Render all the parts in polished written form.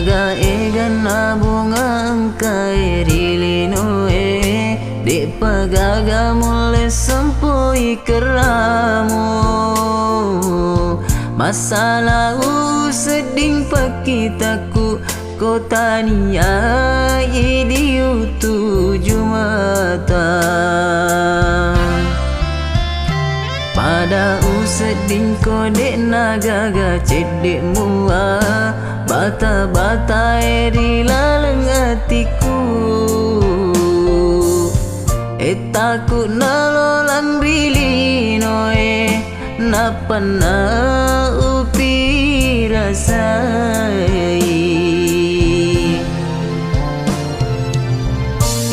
Naga egana bunga angkai rilino dek pagaga mule sempoi keramu masalah seding pakitaku kota niai diu tujuh mata pada seding kode naga cedek mua bata-bata di laleng hatiku takut nalolan rilino napana upi rasai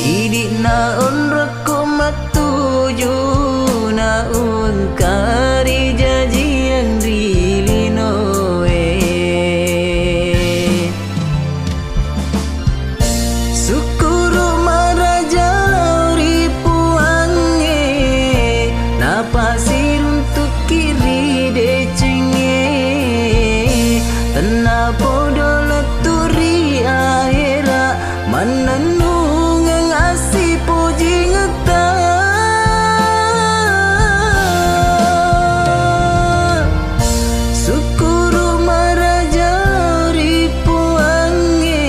Didik naon reko matuju naon kari jajian rilino Sukuru maraja lauri puange napasir untuk kiri decenge tena podo leturi akhira manenung ngasih puji ngeta Sukuru maraja lauri puange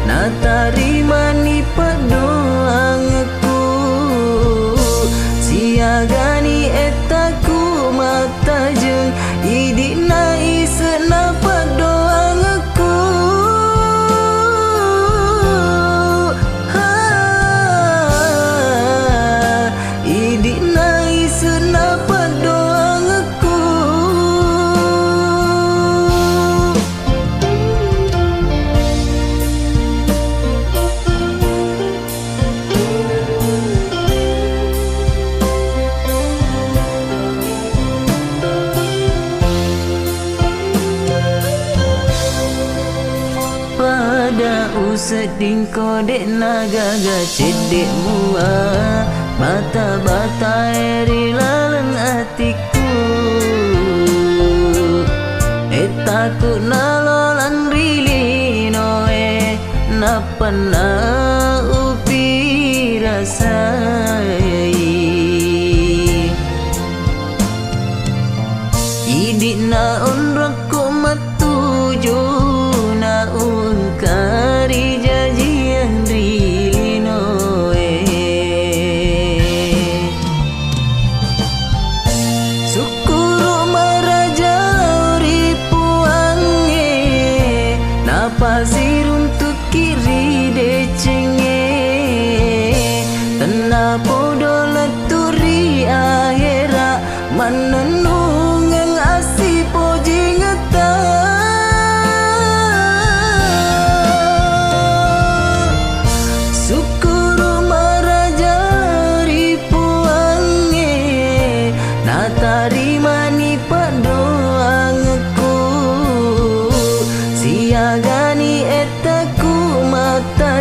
natarima ni padoangku siagani etaku mata jeng idik nai senapa doangku idik nai senapa doangku pada seding kode naga cedek mua bata-bata eri laleng hatiku takut nalolan rilino napana upi rasai idik naon reko matuju naun kari jajian rilino Sukuru maraja lauri puange napasir untuk kiri decenge tena podo leturi akhira manenung ngasih puji ngeta Sukuru maraja lauri puange natarima ni padoangku siagani etaku mata